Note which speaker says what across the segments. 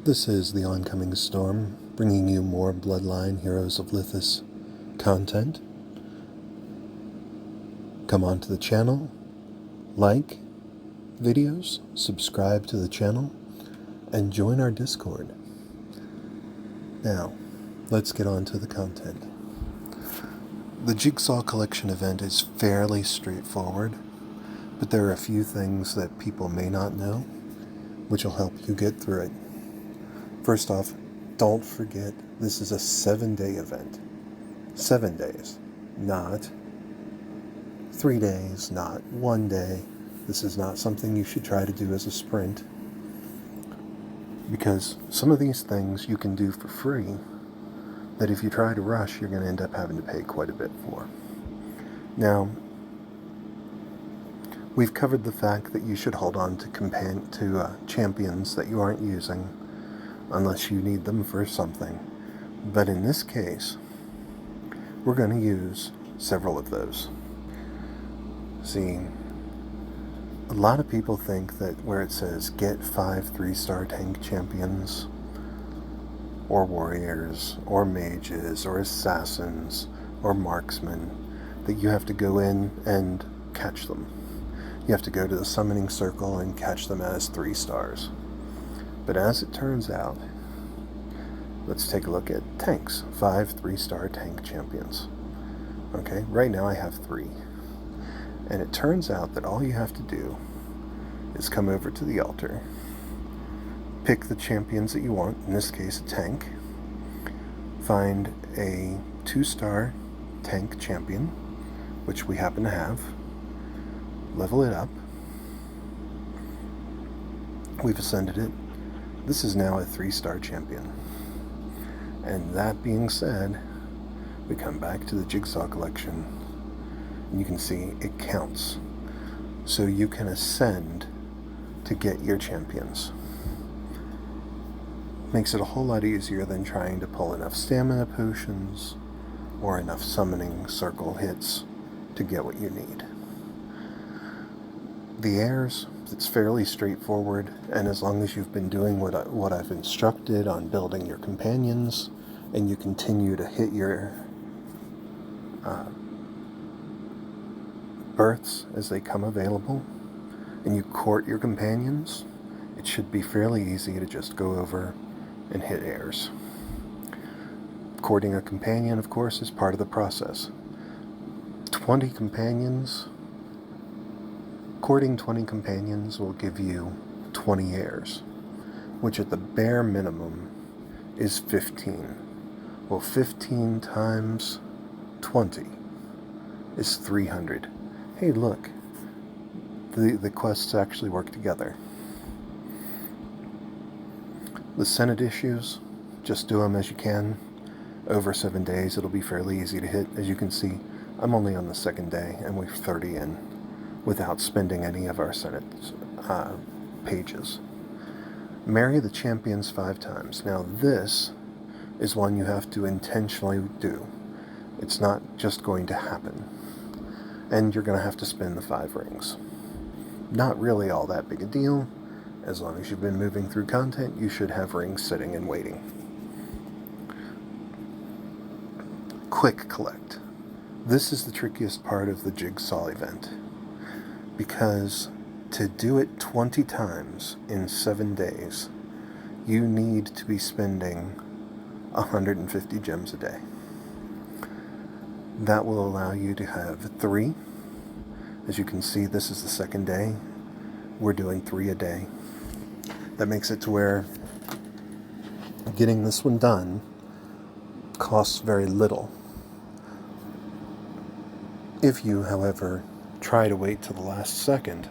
Speaker 1: This is the Oncoming Storm, bringing you more Bloodline Heroes of Lithas content. Come onto the channel, like videos, subscribe to the channel, and join our Discord. Now, let's get on to the content. The Jigsaw Collection event is fairly straightforward, but there are a few things that people may not know, which will help you get through it. First off, don't forget this is a 7-day event. 7 days, not 3 days, not 1 day. This is not something you should try to do as a sprint, because some of these things you can do for free that if you try to rush, you're going to end up having to pay quite a bit for. Now, we've covered the fact that you should hold on to champions that you aren't using unless you need them for something. But in this case, we're going to use several of those. See, a lot of people think that where it says get 5 3-star tank champions, or warriors, or mages, or assassins, or marksmen, that you have to go in and catch them. You have to go to the summoning circle and catch them as 3 stars. But as it turns out, let's take a look at tanks. 5 3-star tank champions. Okay, right now I have 3. And it turns out that all you have to do is come over to the altar, pick the champions that you want, in this case a tank, find a 2-star tank champion, which we happen to have, level it up. We've ascended it. This is now a 3-star champion. And that being said, we come back to the Jigsaw collection, and you can see it counts. So you can ascend to get your champions. Makes it a whole lot easier than trying to pull enough stamina potions or enough summoning circle hits to get what you need. The heirs, it's fairly straightforward, and as long as you've been doing what I've instructed on building your companions, and you continue to hit your births as they come available, and you court your companions, it should be fairly easy to just go over and hit heirs. Courting a companion, of course, is part of the process. 20 companions, courting 20 companions will give you 20 heirs, which at the bare minimum is 15. Well, 15 times 20 is 300. Hey, look, the quests actually work together. The Senate issues, just do them as you can. Over 7 days, it'll be fairly easy to hit. As you can see, I'm only on the 2nd day, and we're 30 in without spending any of our Senate pages. Marry the champions 5 times. Now this is one you have to intentionally do. It's not just going to happen. And you're going to have to spin the 5 rings. Not really all that big a deal. As long as you've been moving through content, you should have rings sitting and waiting. Quick collect. This is the trickiest part of the Jigsaw event, because to do it 20 times in 7 days, you need to be spending 150 gems a day. That will allow you to have 3. As you can see, this is the 2nd day. We're doing 3 a day. That makes it to where getting this one done costs very little. If you, however, try to wait till the last second,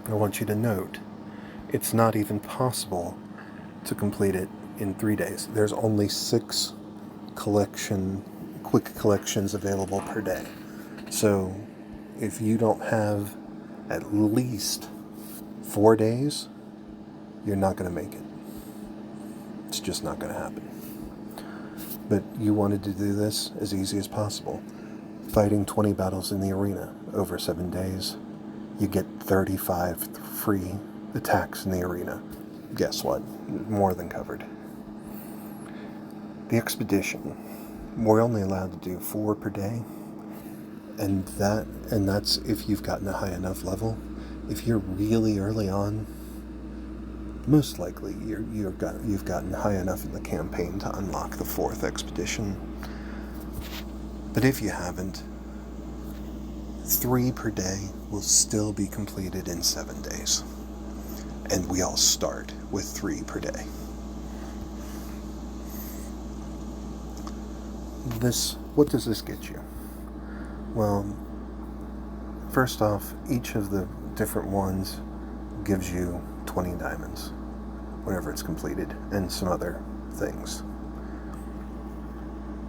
Speaker 1: I want you to note, it's not even possible to complete it in 3 days. There's only 6 quick collections available per day. So if you don't have at least 4 days, you're not going to make it. It's just not going to happen. But you wanted to do this as easy as possible. Fighting 20 battles in the arena over 7 days, you get 35 free attacks in the arena. guess what? More than covered. The expedition, we're only allowed to do 4 per day, and that's if you've gotten a high enough level. If you're really early on, most likely you've gotten high enough in the campaign to unlock the 4th expedition. But if you haven't, 3 per day will still be completed in 7 days. And we all start with 3 per day. What does this get you? Well, first off, each of the different ones gives you 20 diamonds whenever it's completed, and some other things.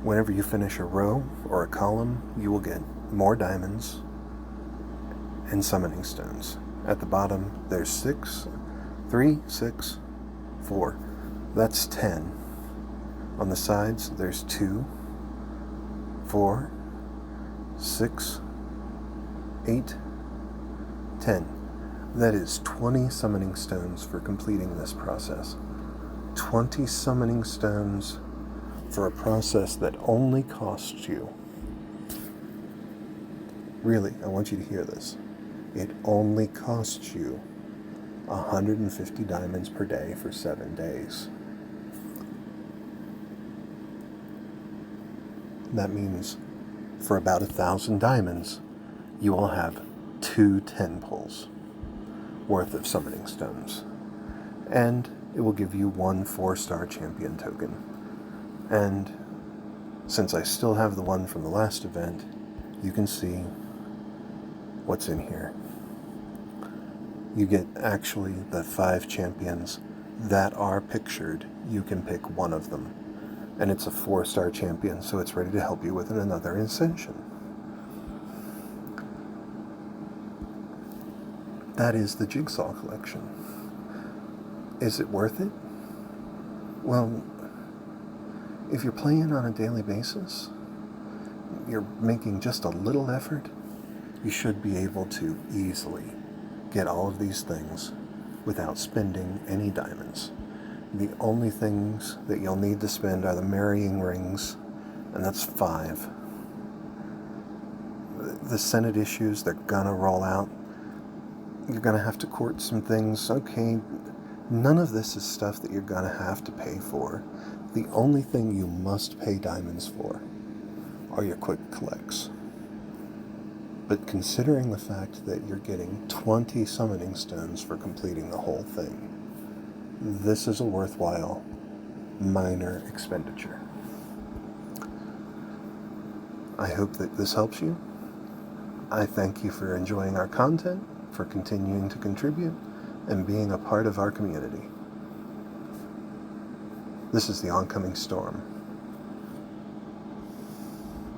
Speaker 1: Whenever you finish a row or a column, you will get more diamonds and summoning stones. At the bottom, there's 3, 6, 4. That's 10. On the sides, there's 2, 4, 6, 8, 10. That is 20 summoning stones for completing this process. 20 summoning stones for a process that only costs you. Really, I want you to hear this. It only costs you 150 diamonds per day for 7 days. That means for about 1,000 diamonds, you will have 2 10 pulls worth of summoning stones. And it will give you 1 4-star champion token. And since I still have the one from the last event, you can see what's in here. You get actually the 5 champions that are pictured. You can pick one of them. And it's a 4-star champion, so it's ready to help you with another ascension. That is the Jigsaw collection. Is it worth it? Well, if you're playing on a daily basis, you're making just a little effort, you should be able to easily get all of these things without spending any diamonds. The only things that you'll need to spend are the marrying rings, and that's 5. The Senate issues, they're gonna roll out. You're gonna have to court some things. Okay, none of this is stuff that you're gonna have to pay for. The only thing you must pay diamonds for are your quick collects. But considering the fact that you're getting 20 summoning stones for completing the whole thing, this is a worthwhile minor expenditure. I hope that this helps you. I thank you for enjoying our content, for continuing to contribute, and being a part of our community. This is the Oncoming Storm.